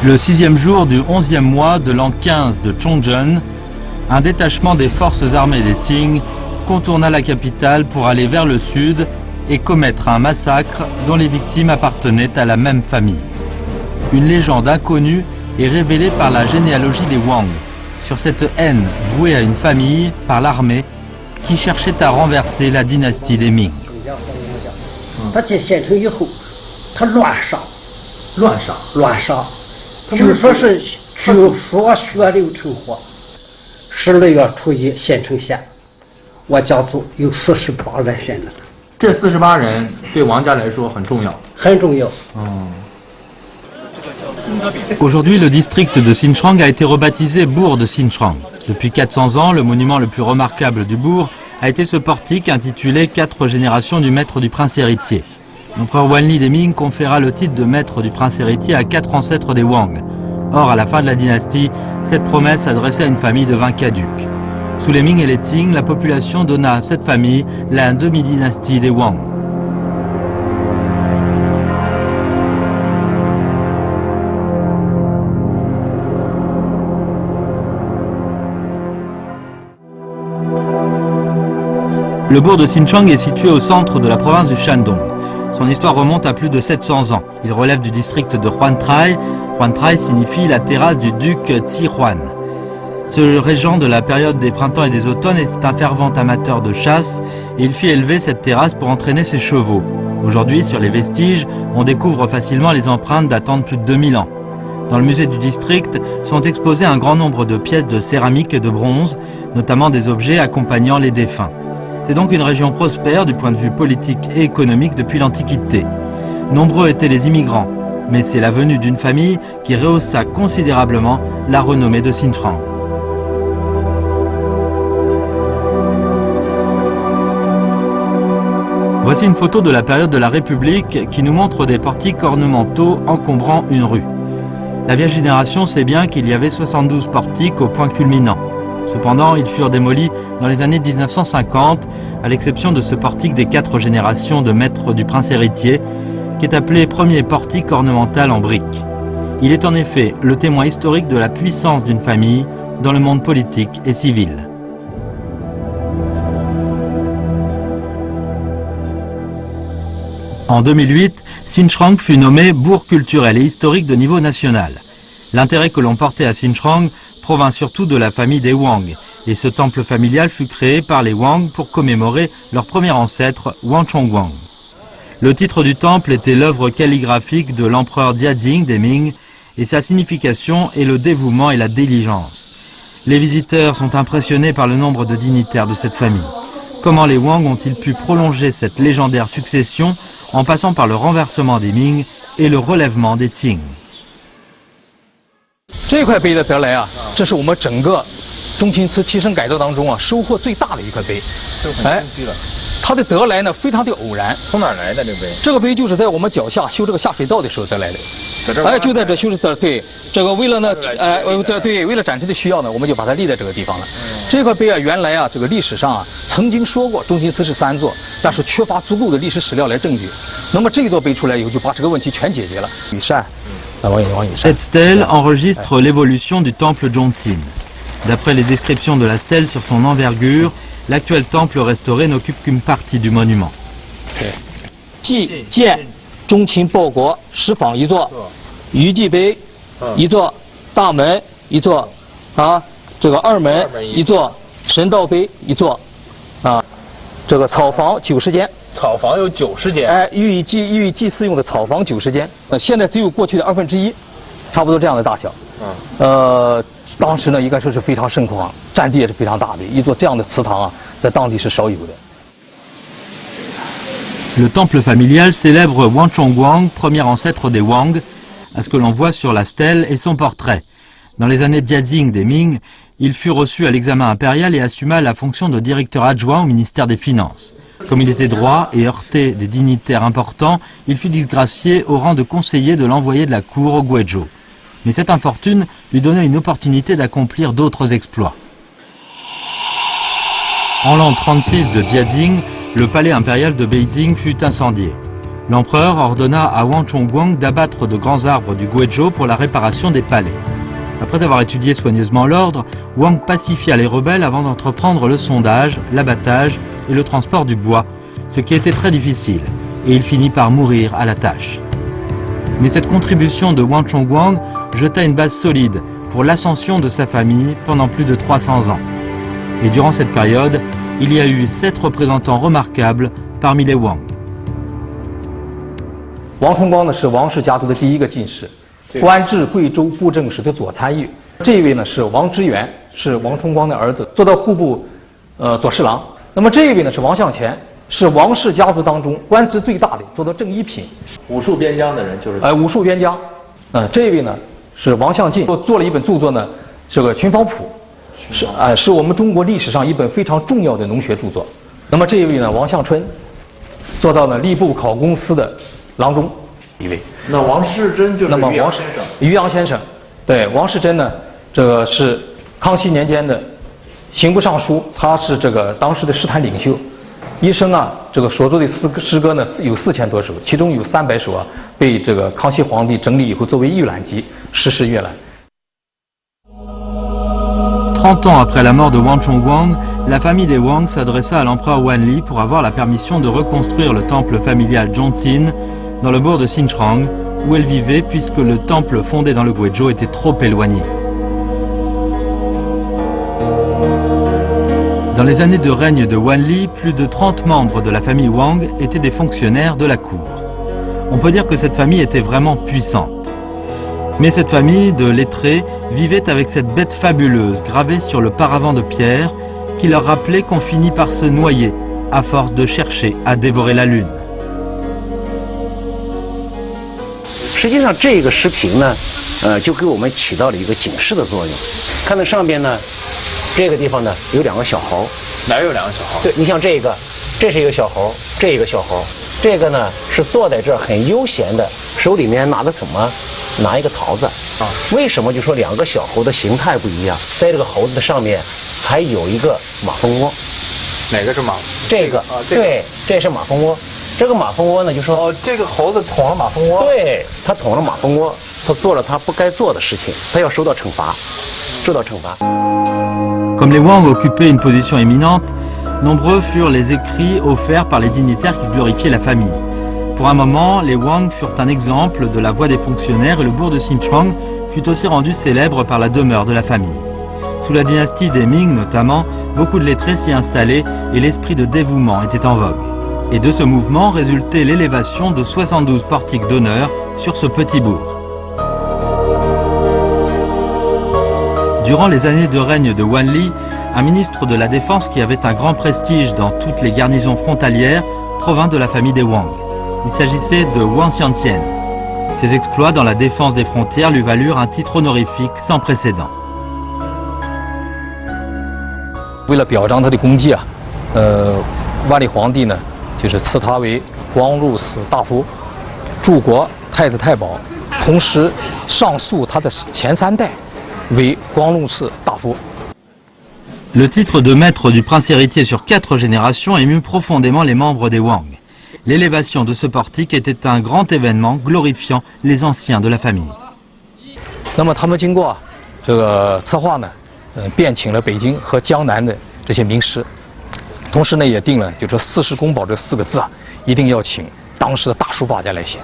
Le 6e jour du 11e mois de l'an 15 de Chongzhen, un détachement des forces armées des Qing contourna la capitale pour aller vers le sud et commettre un massacre dont les victimes appartenaient à la même famille. Une légende inconnue est révélée par la généalogie des Wang, sur cette haine vouée à une famille par l'armée qui cherchait à renverser la dynastie des Ming. Aujourd'hui, le district de Xinchang a été rebaptisé bourg de Xinchang. Depuis 400 ans, le monument le plus remarquable du bourg a été ce portique intitulé 4 générations du maître du prince héritier. L'empereur Wanli des Ming conféra le titre de maître du prince héritier à 4 ancêtres des Wang. Or, à la fin de la dynastie, cette promesse s'adressait à une famille de 20 caducs. Sous les Ming et les Qing, la population donna à cette famille la demi-dynastie des Wang. Le bourg de Xinchang est situé au centre de la province du Shandong. Son histoire remonte à plus de 700 ans. Il relève du district de Huantrai. Huantrai signifie la terrasse du duc Tzi Huan. Ce régent de la période des printemps et des automnes était un fervent amateur de chasse et il fit élever cette terrasse pour entraîner ses chevaux. Aujourd'hui, sur les vestiges, on découvre facilement les empreintes datant de plus de 2000 ans. Dans le musée du district sont exposés un grand nombre de pièces de céramique et de bronze, notamment des objets accompagnant les défunts. C'est donc une région prospère du point de vue politique et économique depuis l'Antiquité. Nombreux étaient les immigrants, mais c'est la venue d'une famille qui rehaussa considérablement la renommée de Xinchang. Voici une photo de la période de la République qui nous montre des portiques ornementaux encombrant une rue. La vieille génération sait bien qu'il y avait 72 portiques au point culminant. Cependant, ils furent démolis dans les années 1950, à l'exception de ce portique des 4 générations de maîtres du prince héritier, qui est appelé premier portique ornemental en briques. Il est en effet le témoin historique de la puissance d'une famille dans le monde politique et civil. En 2008, Xinchang fut nommé bourg culturel et historique de niveau national. L'intérêt que l'on portait à Xinchang provint surtout de la famille des Wang, et ce temple familial fut créé par les Wang pour commémorer leur premier ancêtre, Wang Chongguang. Le titre du temple était l'œuvre calligraphique de l'empereur Jiazing des Ming, et sa signification est le dévouement et la diligence. Les visiteurs sont impressionnés par le nombre de dignitaires de cette famille. Comment les Wang ont-ils pu prolonger cette légendaire succession en passant par le renversement des Ming et le relèvement des Qing? 这块碑的得来啊，这是我们整个中清祠提升改造当中啊收获最大的一块碑。哎，它的得来呢非常的偶然。从哪儿来的这碑？这个碑就是在我们脚下修这个下水道的时候得来的。在这儿？哎，就在这修的。对，这个为了呢，对，为了展示的需要呢，我们就把它立在这个地方了。这块碑啊，原来啊，这个历史上啊曾经说过中清祠是3座，但是缺乏足够的历史史料来证据。那么这一座碑出来以后，就把这个问题全解决了。羽扇。 Cette stèle enregistre l'évolution du temple Zhongqin. D'après les descriptions de la stèle sur son envergure, l'actuel temple restauré n'occupe qu'une partie du monument. 祭建中清报国石坊1座，余祭碑1座，大门1座，啊，这个二门1座，神道碑1座，啊，这个草房90间。 草房有90间，哎，寓意祭祀用的草房90间，现在只有过去的1/2，差不多这样的大小。当时呢应该说是非常盛况，占地也是非常大的，一座这样的祠堂啊，在当地是少有的。Le temple familial célèbre Wang Chongguang, premier ancêtre des Wang, à ce que l'on voit sur la stèle et son portrait. Dans les années Jiazing des Ming, il fut reçu à l'examen impérial et assuma la fonction de directeur adjoint au ministère des Finances. Comme il était droit et heurtait des dignitaires importants, il fut disgracié au rang de conseiller de l'envoyé de la cour au Guizhou. Mais cette infortune lui donnait une opportunité d'accomplir d'autres exploits. En l'an 36 de Jiazing, le palais impérial de Beijing fut incendié. L'empereur ordonna à Wang Chongguang d'abattre de grands arbres du Guizhou pour la réparation des palais. Après avoir étudié soigneusement l'ordre, Wang pacifia les rebelles avant d'entreprendre le sondage, l'abattage et le transport du bois, ce qui était très difficile, et il finit par mourir à la tâche. Mais cette contribution de Wang Chongguang jeta une base solide pour l'ascension de sa famille pendant plus de 300 ans. Et durant cette période, il y a eu 7 représentants remarquables parmi les Wang. 王重光呢是王氏家族的第一个进士，官至贵州布政使的左参议。这一位呢是王之元，是王重光的儿子，做到户部左侍郎。那么这一位呢是王向前，是王氏家族当中官职最大的，做到正一品。武术边疆的人就是武术边疆。这一位呢是王向进，做了一本著作呢，这个《寻芳谱》，是我们中国历史上一本非常重要的农学著作。那么这一位呢王向春，做到了吏部考公司的郎中一位。那王世贞就是于洋先生。于洋先生，对，王世贞呢，这个是康熙年间的刑部尚书，他是这个当时的诗坛领袖。一生啊，这个所作的诗歌呢有4000多首，其中有300首啊被这个康熙皇帝整理以后作为预览集诗诗阅览。30 ans après la mort de Wang Chongguang, la famille des Wang s'adressa à l'empereur Wanli pour avoir la permission de reconstruire le temple familial Zhongxin dans le bourg de Xinchang, où elle vivait puisque le temple fondé dans le Guizhou était trop éloigné. Dans les années de règne de Wanli, plus de 30 membres de la famille Wang étaient des fonctionnaires de la cour. On peut dire que cette famille était vraiment puissante. Mais cette famille de lettrés vivait avec cette bête fabuleuse gravée sur le paravent de pierre qui leur rappelait qu'on finit par se noyer à force de chercher à dévorer la lune. 实际上，这个石屏呢，就给我们起到了一个警示的作用。看到上边呢，这个地方呢有2个小猴，哪有2个小猴？对，你像这个，这是一个小猴，这一个小猴，这个呢是坐在这儿很悠闲的，手里面拿的什么？拿一个桃子啊。为什么就说2个小猴的形态不一样？在这个猴子的上面还有一个马蜂窝。哪个是马？这个啊，对，这是马蜂窝。这个马蜂窝呢，就说这个猴子捅了马蜂窝。对，他捅了马蜂窝，他做了他不该做的事情，他要受到惩罚，受到惩罚。Comme les Wang occupaient une position éminente, nombreux furent les écrits offerts par les dignitaires qui glorifiaient la famille. Pour un moment, les Wang furent un exemple de la voix des fonctionnaires et le bourg de Xinchang fut aussi rendu célèbre par la demeure de la famille. Sous la dynastie des Ming notamment, beaucoup de lettrés s'y installaient et l'esprit de dévouement était en vogue. Et de ce mouvement résultait l'élévation de 72 portiques d'honneur sur ce petit bourg. Durant les années de règne de Wanli, un ministre de la Défense qui avait un grand prestige dans toutes les garnisons frontalières provint de la famille des Wang. Il s'agissait de Wang Xiantian. Ses exploits dans la défense des frontières lui valurent un titre honorifique sans précédent. 为了表彰他的功绩啊，万历皇帝呢，就是赐他为光禄寺大夫、柱国太子太保，同时上溯他的前3代为光禄寺大夫。 Le titre de maître du prince héritier sur 4 générations émut profondément les membres des Wang. L'élévation de ce portique était un grand événement glorifiant les anciens de la famille. 那么他们经过这个策划呢，遍请了北京和江南的这些名师，同时呢也定了，就说“四世公宝”这4个字啊，一定要请当时的大书法家来写。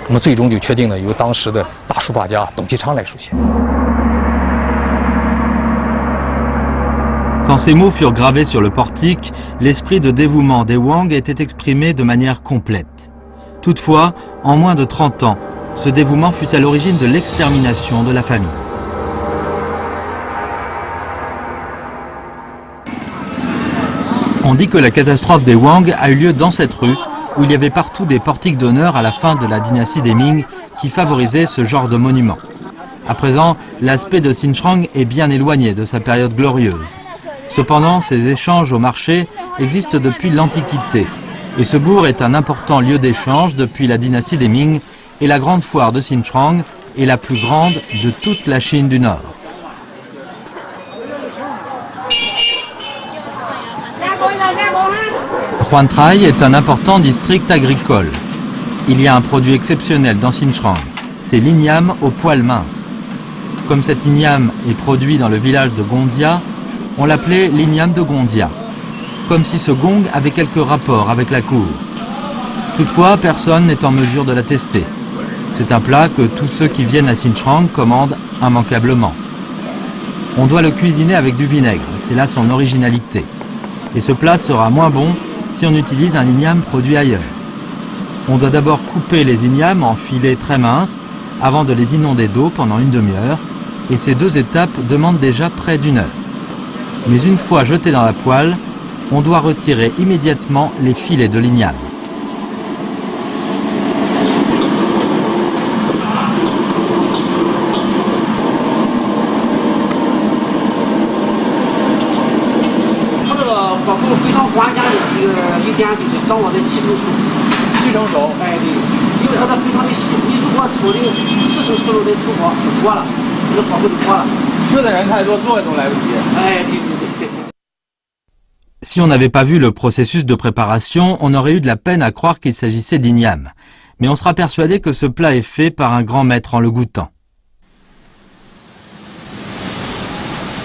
那么最终就确定了由当时的大书法家董其昌来书写。 Quand ces mots furent gravés sur le portique, l'esprit de dévouement des Wang était exprimé de manière complète. Toutefois, en moins de 30 ans, ce dévouement fut à l'origine de l'extermination de la famille. On dit que la catastrophe des Wang a eu lieu dans cette rue, où il y avait partout des portiques d'honneur à la fin de la dynastie des Ming qui favorisaient ce genre de monument. À présent, l'aspect de Xinchang est bien éloigné de sa période glorieuse. Cependant, ces échanges au marché existent depuis l'Antiquité. Et ce bourg est un important lieu d'échange depuis la dynastie des Ming et la grande foire de Xinchang est la plus grande de toute la Chine du Nord. Huantrai est un important district agricole. Il y a un produit exceptionnel dans Xinjiang, c'est l'igname au poil mince. Comme cet igname est produit dans le village de Gondia, on l'appelait l'igname de Gondia, comme si ce gong avait quelque rapport avec la cour. Toutefois, personne n'est en mesure de la tester. C'est un plat que tous ceux qui viennent à Xinjiang commandent immanquablement. On doit le cuisiner avec du vinaigre, c'est là son originalité. Et ce plat sera moins bon si on utilise un igname produit ailleurs. On doit d'abord couper les ignames en filets très minces avant de les inonder d'eau pendant une demi-heure, et ces deux étapes demandent déjà près d'une heure. Mais une fois jeté dans la poêle, on doit retirer immédiatement les filets de l'igname. Si on n'avait pas vu le processus de préparation, on aurait eu de la peine à croire qu'il s'agissait d'igname. Mais on sera persuadé que ce plat est fait par un grand maître en le goûtant.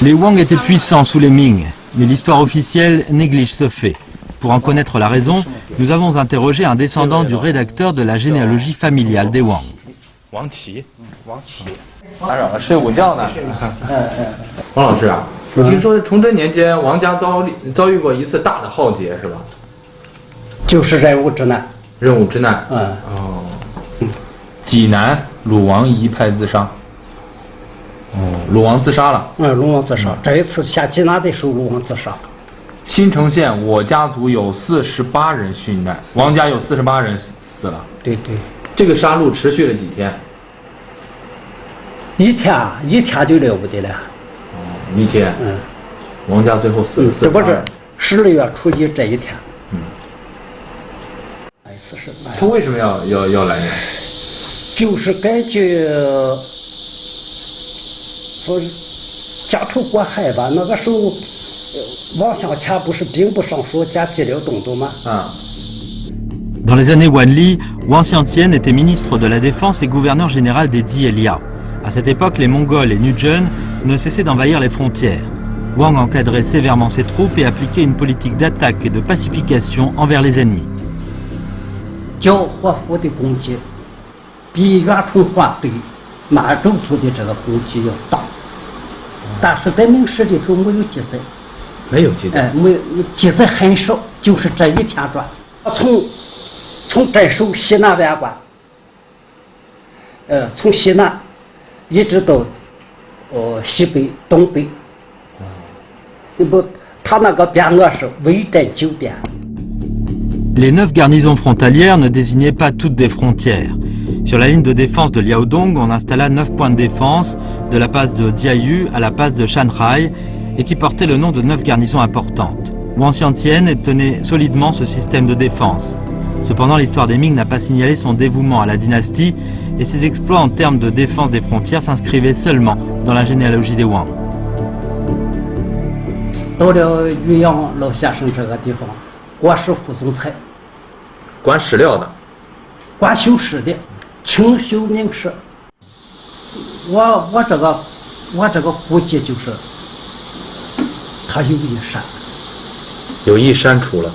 Les Wang étaient puissants sous les Ming, mais l'histoire officielle néglige ce fait. Pour en connaître la raison, nous avons interrogé un descendant du rédacteur de la généalogie familiale des Wang. Wang Qi，打扰了，睡午觉呢。王老师啊，我听说崇祯年间王家遭遇过一次大的浩劫，是吧？就是任务之难。任务之难。哦。济南鲁王一派自杀。哦，鲁王自杀了。鲁王自杀。这一次下济南的时候，鲁王自杀。新城县我家族有48人殉难，王家有48人死了。对对。这个杀戮持续了几天？一天就了不得了。哦，一天。王家最后死了。这不是12月初几这一天。他为什么要来呢？就是根据说家仇国害吧。那个时候，王向前不是兵部尚书兼蓟辽东都吗？Dans les années Wanli, Wang Xiantian était ministre de la Défense et gouverneur général des Di et Liao. À cette époque, les Mongols et Nuzhen ne cessaient d'envahir les frontières. Wang encadrait sévèrement ses troupes et appliquait une politique d'attaque et de pacification envers les ennemis. 交活佛的攻击比袁崇焕对满洲族的这个攻击要大，但是在明史里头没有记载。没有记载。没有记载很少，就是这一篇传。从镇守西南边关，从西南一直到西北、东北，他那个边额是围镇9边。Les 9 garnisons frontalières ne désignaient pas toutes des frontières. Sur la ligne de défense de Liaodong, on installa 9 points de défense, de la passe de Jiayu à la passe de Shanhai, et qui portaient le nom de 9 garnisons importantes. Wang Xiantian tenait solidement ce système de défense. Cependant, l'histoire des Ming n'a pas signalé son dévouement à la dynastie, et ses exploits en termes de défense des frontières s'inscrivaient seulement dans la généalogie des Wang. 到了岳阳老先生这个地方，国史副总裁，管史料的，管修史的，清修明史。我这个估计就是他有意删，有意删除了。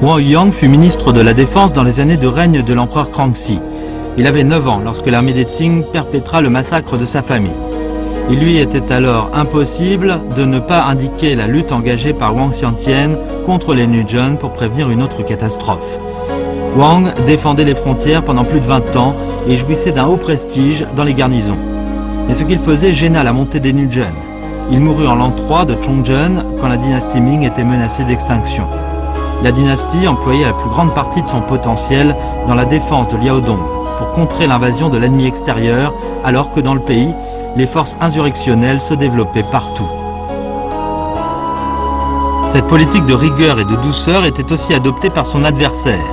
Wang Yuang fut ministre de la Défense dans les années de règne de l'empereur Kangxi. Il avait 9 ans lorsque l'armée des Qing perpétra le massacre de sa famille. Il lui était alors impossible de ne pas indiquer la lutte engagée par Wang Xiantian contre les Nuzhen pour prévenir une autre catastrophe. Wang défendait les frontières pendant plus de 20 ans et jouissait d'un haut prestige dans les garnisons. Mais ce qu'il faisait gêna la montée des Nuzhen. Il mourut en l'an 3 de Chongzhen quand la dynastie Ming était menacée d'extinction. La dynastie employait la plus grande partie de son potentiel dans la défense de Liaodong pour contrer l'invasion de l'ennemi extérieur alors que dans le pays, les forces insurrectionnelles se développaient partout. Cette politique de rigueur et de douceur était aussi adoptée par son adversaire.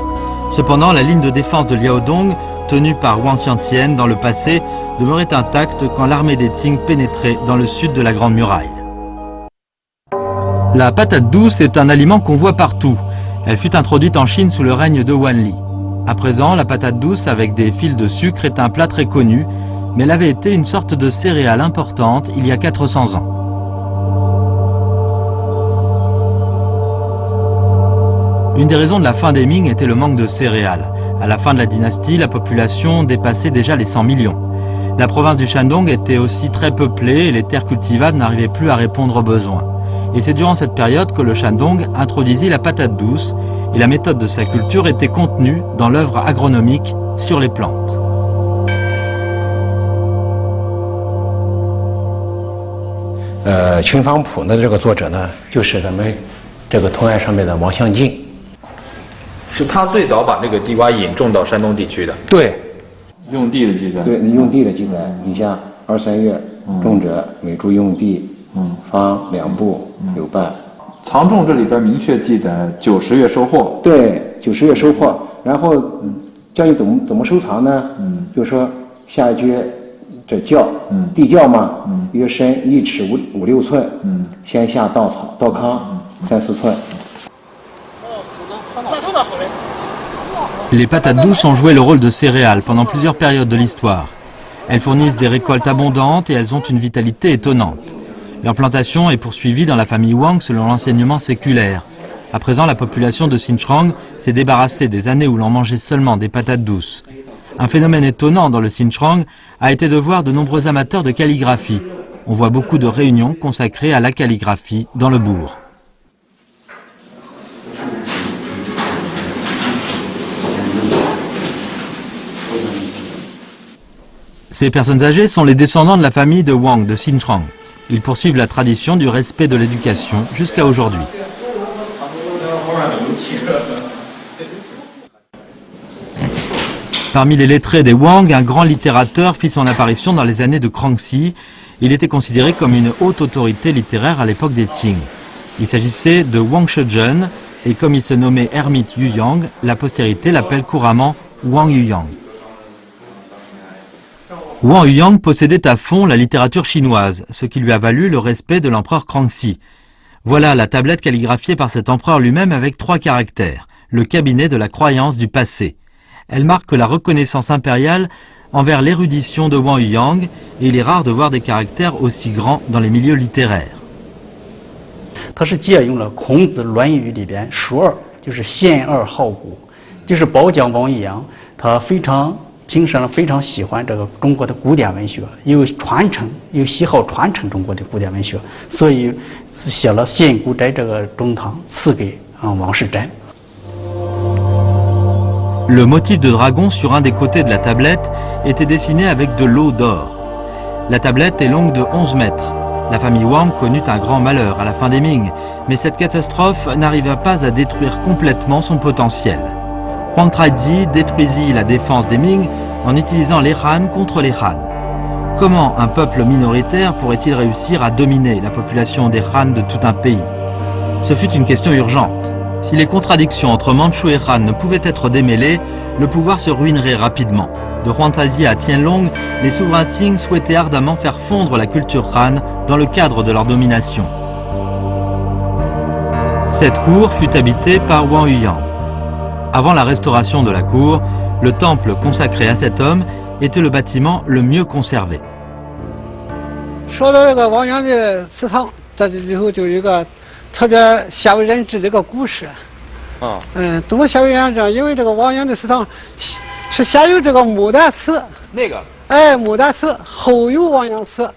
Cependant, la ligne de défense de Liaodong, tenue par Wang Xiantian dans le passé, demeurait intacte quand l'armée des Qing pénétrait dans le sud de la Grande Muraille. La patate douce est un aliment qu'on voit partout. Elle fut introduite en Chine sous le règne de Wanli. À présent, la patate douce avec des fils de sucre est un plat très connu, mais elle avait été une sorte de céréale importante il y a 400 ans. Une des raisons de la fin des Ming était le manque de céréales. À la fin de la dynastie, la population dépassait déjà les 100 millions. La province du Shandong était aussi très peuplée et les terres cultivables n'arrivaient plus à répondre aux besoins. Et c'est durant cette période que le Shandong introduisit la patate douce et la méthode de sa culture était contenue dans l'œuvre agronomique sur les plantes.《群芳谱》的这个作者呢，就是咱们这个图案上面的王相敬。是他最早把这个地瓜引种到山东地区的。对，用地的记载。对，你用地的记载，你像2、3月种者，每株用地，方2步有半。藏种这里边明确记载9、10月收获。对，9、10月收获，然后教你怎么收藏呢？就是说下一撅这窖，地窖嘛，约深1尺5、6寸，先下稻草、稻糠3、4寸。 Les patates douces ont joué le rôle de céréales pendant plusieurs périodes de l'histoire. Elles fournissent des récoltes abondantes et elles ont une vitalité étonnante. Leur plantation est poursuivie dans la famille Wang selon l'enseignement séculaire. À présent, la population de Xinjiang s'est débarrassée des années où l'on mangeait seulement des patates douces. Un phénomène étonnant dans le Xinjiang a été de voir de nombreux amateurs de calligraphie. On voit beaucoup de réunions consacrées à la calligraphie dans le bourg. Ces personnes âgées sont les descendants de la famille de Wang de Xinjiang. Ils poursuivent la tradition du respect de l'éducation jusqu'à aujourd'hui. Parmi les lettrés des Wang, un grand littérateur fit son apparition dans les années de Kangxi. Il était considéré comme une haute autorité littéraire à l'époque des Qing. Il s'agissait de Wang Shezhen et comme il se nommait Ermite Yuyang, la postérité l'appelle couramment Wang Yuyang. Wang Yuyang possédait à fond la littérature chinoise, ce qui lui a valu le respect de l'empereur Kangxi. Voilà la tablette calligraphiée par cet empereur lui-même avec 3 caractères, le cabinet de la croyance du passé. Elle marque la reconnaissance impériale envers l'érudition de Wang Yuyang et il est rare de voir des caractères aussi grands dans les milieux littéraires. 它是借用了孔子《论语》里边述二，就是先二好古，就是褒奖王一阳，他平时非常喜欢这个中国的古典文学，又喜好传承中国的古典文学，所以写了《献古斋》这个中堂赐给王士祯。 Le motif de dragon sur un des côtés de la tablette était dessiné avec de l'eau d'or. La tablette est longue de 11 mètres. La famille Wang connut un grand malheur à la fin des Ming, mais cette catastrophe n'arriva pas à détruire complètement son potentiel. Huang Traiji détruisit la défense des Ming en utilisant les Han contre les Han. Comment un peuple minoritaire pourrait-il réussir à dominer la population des Han de tout un pays? Ce fut une question urgente. Si les contradictions entre Mandchou et Han ne pouvaient être démêlées, le pouvoir se ruinerait rapidement. De Huang Traiji à Tianlong, les souverains Qing souhaitaient ardemment faire fondre la culture Han dans le cadre de leur domination. Cette cour fut habitée par Wang Yuyang. Avant la restauration de la cour, le temple consacré à cet homme était le bâtiment le mieux conservé. 说到这个王阳的祠堂，在这里头就有一个特别鲜为人知的一个故事。怎么鲜为人知？因为这个王阳的祠堂是先有这个牡丹祠，那个，牡丹祠，后有王阳祠。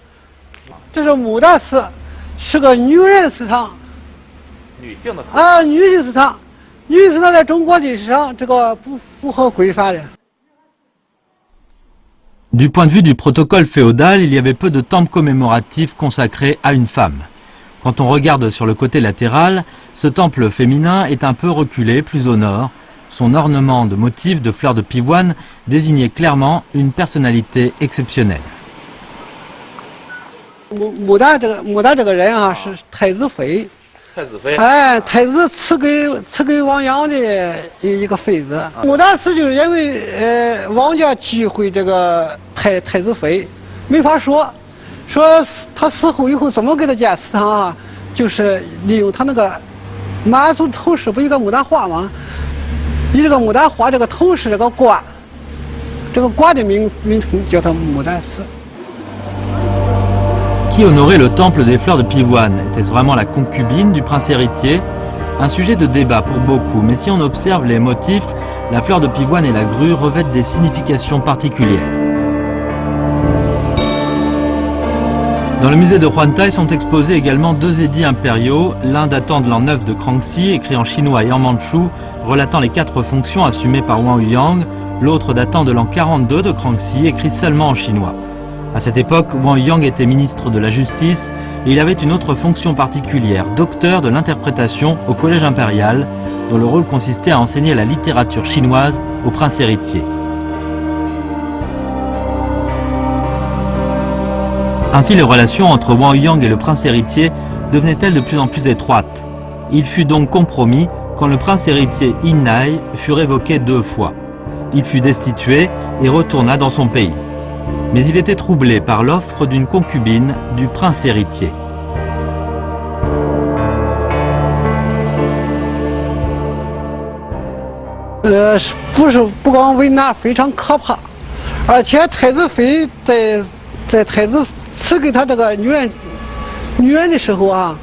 这是牡丹祠，是个女人祠堂。女性的祠。女性祠堂。 女祠堂在中国历史上这个不符合规范的。 Du point de vue du protocole féodal, il y avait peu de temples commémoratifs consacrés à une femme. Quand on regarde sur le côté latéral, ce temple féminin est un peu reculé, plus au nord. Son ornement de motifs de fleurs de pivoine désignait clairement une personnalité exceptionnelle. 牡丹这个人啊，是太子妃。 太子妃，太子赐给王阳的一个妃子。牡丹祠就是因为王家忌讳这个太子妃，没法说他死后以后怎么给他建祠堂啊？就是利用他那马祖头饰不有个牡丹花吗？以这个牡丹花这个头饰这个冠，这个冠的名称叫它牡丹丝。 Qui honorait le temple des fleurs de pivoine? Était-ce vraiment la concubine du prince héritier? Un sujet de débat pour beaucoup, mais si on observe les motifs, la fleur de pivoine et la grue revêtent des significations particulières. Dans le musée de Huantai sont exposés également 2 édits impériaux, l'un datant de l'an 9 de Kangxi, écrit en chinois et en mandchou, relatant les 4 fonctions assumées par Wang Yuyang, l'autre datant de l'an 42 de Kangxi, écrit seulement en chinois. À cette époque, Wang Yuyang était ministre de la Justice et il avait une autre fonction particulière, docteur de l'interprétation au collège impérial, dont le rôle consistait à enseigner la littérature chinoise au prince héritier. Ainsi, les relations entre Wang Yuyang et le prince héritier devenaient-elles de plus en plus étroites. Il fut donc compromis quand le prince héritier Innai fut révoqué 2 fois. Il fut destitué et retourna dans son pays. Mais il était troublé par l'offre d'une concubine du prince héritier. « 不光为难非常可怕，而且太子妃在太子赐给他这个女人的时候啊，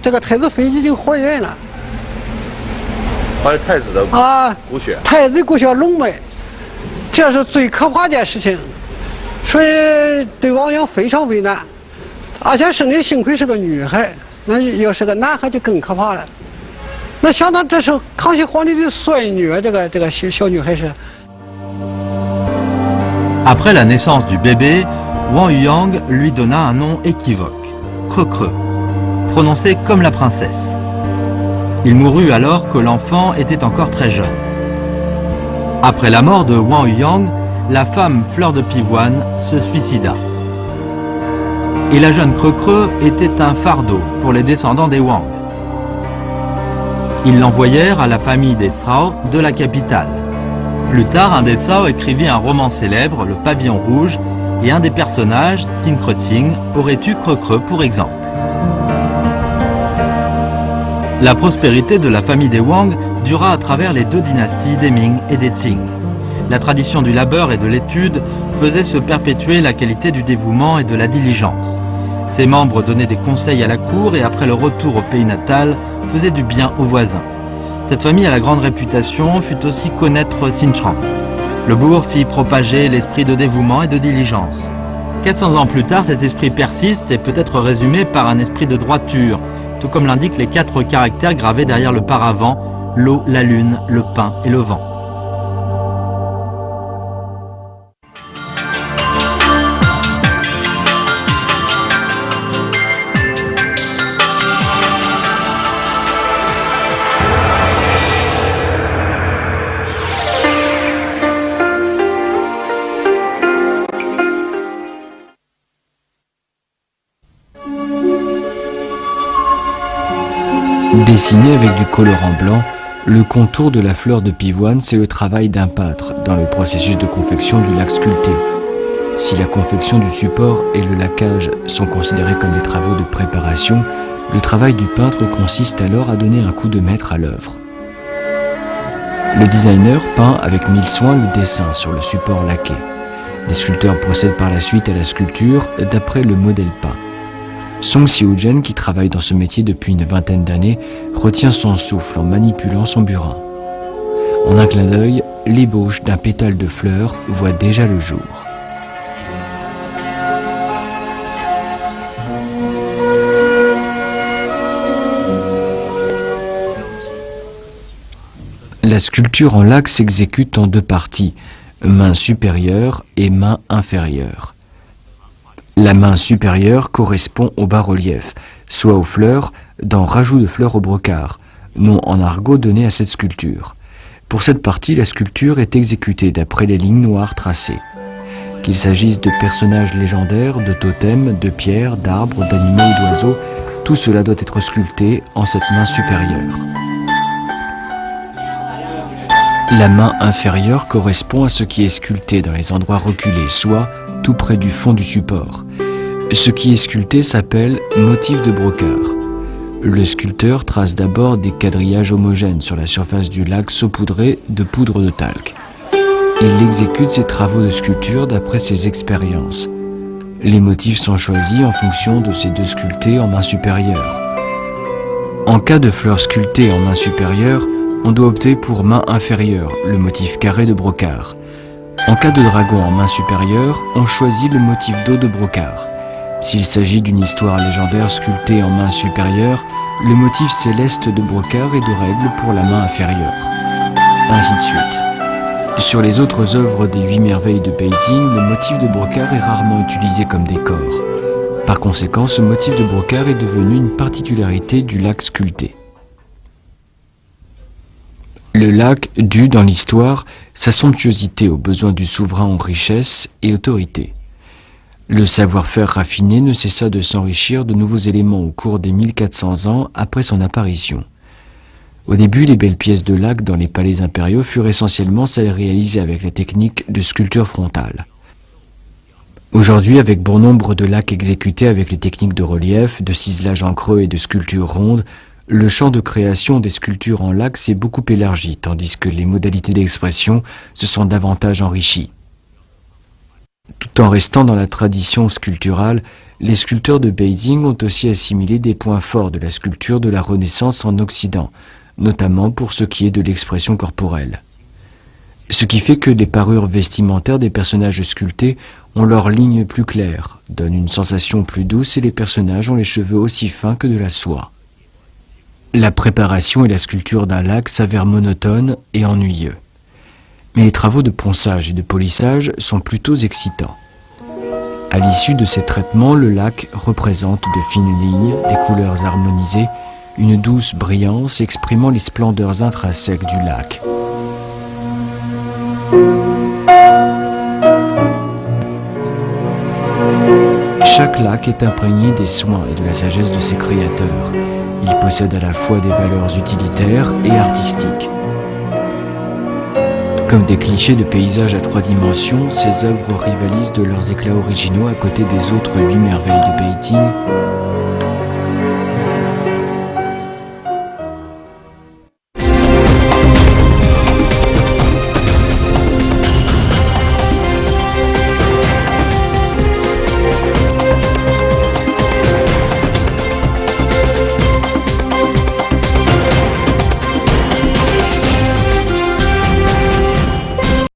这个太子妃已经怀孕了。怀了太子的骨血。太子骨血龙脉，这是最可怕的事情。 所以对王阳非常为难，而且生的幸亏是个女孩，那要是个男孩就更可怕了。那相当这是康熙皇帝的孙女，这个小女孩是。Après la naissance du bébé, Wang Yuyang lui donna un nom équivoque, Creux-Creux, prononcé comme la princesse. Il mourut alors que l'enfant était encore très jeune. Après la mort de Wang Yuyang, la femme Fleur de Pivoine se suicida. Et la jeune Creux-Creux était un fardeau pour les descendants des Wang. Ils l'envoyèrent à la famille des Cao de la capitale. Plus tard, un des Cao écrivit un roman célèbre, Le Pavillon Rouge, et un des personnages, Tsing Kreting, aurait eu Creux-Creux pour exemple. La prospérité de la famille des Wang dura à travers les 2 dynasties des Ming et des Qing. La tradition du labeur et de l'étude faisait se perpétuer la qualité du dévouement et de la diligence. Ses membres donnaient des conseils à la cour et après le retour au pays natal, faisaient du bien aux voisins. Cette famille à la grande réputation fut aussi connaître Xinchang. Le bourg fit propager l'esprit de dévouement et de diligence. 400 ans plus tard, cet esprit persiste et peut être résumé par un esprit de droiture, tout comme l'indiquent les 4 caractères gravés derrière le paravent, l'eau, la lune, le pain et le vent. Dessiner avec du colorant blanc, le contour de la fleur de pivoine, c'est le travail d'un peintre dans le processus de confection du lac sculpté. Si la confection du support et le laquage sont considérés comme des travaux de préparation, le travail du peintre consiste alors à donner un coup de maître à l'œuvre. Le designer peint avec 1000 soins le dessin sur le support laqué. Les sculpteurs procèdent par la suite à la sculpture d'après le modèle peint. Song Xiuzhen, qui travaille dans ce métier depuis une vingtaine d'années, retient son souffle en manipulant son burin. En un clin d'œil, l'ébauche d'un pétale de fleur voit déjà le jour. La sculpture en lac s'exécute en 2 parties, main supérieure et main inférieure. La main supérieure correspond au bas-relief, soit aux fleurs, dans rajout de fleurs au brocart, nom en argot donné à cette sculpture. Pour cette partie, la sculpture est exécutée d'après les lignes noires tracées. Qu'il s'agisse de personnages légendaires, de totems, de pierres, d'arbres, d'animaux ou d'oiseaux, tout cela doit être sculpté en cette main supérieure. La main inférieure correspond à ce qui est sculpté dans les endroits reculés, soit tout près du fond du support. Ce qui est sculpté s'appelle motif de brocart. Le sculpteur trace d'abord des quadrillages homogènes sur la surface du lac saupoudré de poudre de talc. Il exécute ses travaux de sculpture d'après ses expériences. Les motifs sont choisis en fonction de ces deux sculptés en main supérieure. En cas de fleurs sculptées en main supérieure, on doit opter pour main inférieure, le motif carré de brocart. En cas de dragon en main supérieure, on choisit le motif dos de brocart. S'il s'agit d'une histoire légendaire sculptée en main supérieure, le motif céleste de brocart est de règle pour la main inférieure. Ainsi de suite. Sur les autres œuvres des 8 merveilles de Beijing, le motif de brocart est rarement utilisé comme décor. Par conséquent, ce motif de brocart est devenu une particularité du lac sculpté. Le lac dut dans l'histoire sa somptuosité aux besoins du souverain en richesse et autorité. Le savoir-faire raffiné ne cessa de s'enrichir de nouveaux éléments au cours des 1400 ans après son apparition. Au début, les belles pièces de lac dans les palais impériaux furent essentiellement celles réalisées avec la technique de sculpture frontale. Aujourd'hui, avec bon nombre de lacs exécutés avec les techniques de relief, de ciselage en creux et de sculpture ronde, le champ de création des sculptures en lac s'est beaucoup élargi, tandis que les modalités d'expression se sont davantage enrichies. Tout en restant dans la tradition sculpturale, les sculpteurs de Beijing ont aussi assimilé des points forts de la sculpture de la Renaissance en Occident, notamment pour ce qui est de l'expression corporelle. Ce qui fait que les parures vestimentaires des personnages sculptés ont leurs lignes plus claires, donnent une sensation plus douce et les personnages ont les cheveux aussi fins que de la soie. La préparation et la sculpture d'un lac s'avèrent monotones et ennuyeux. Mais les travaux de ponçage et de polissage sont plutôt excitants. À l'issue de ces traitements, le lac représente de fines lignes, des couleurs harmonisées, une douce brillance exprimant les splendeurs intrinsèques du lac. Chaque lac est imprégné des soins et de la sagesse de ses créateurs. Il possède à la fois des valeurs utilitaires et artistiques. Comme des clichés de paysages à 3 dimensions, ces œuvres rivalisent de leurs éclats originaux à côté des autres 8 merveilles de Beijing,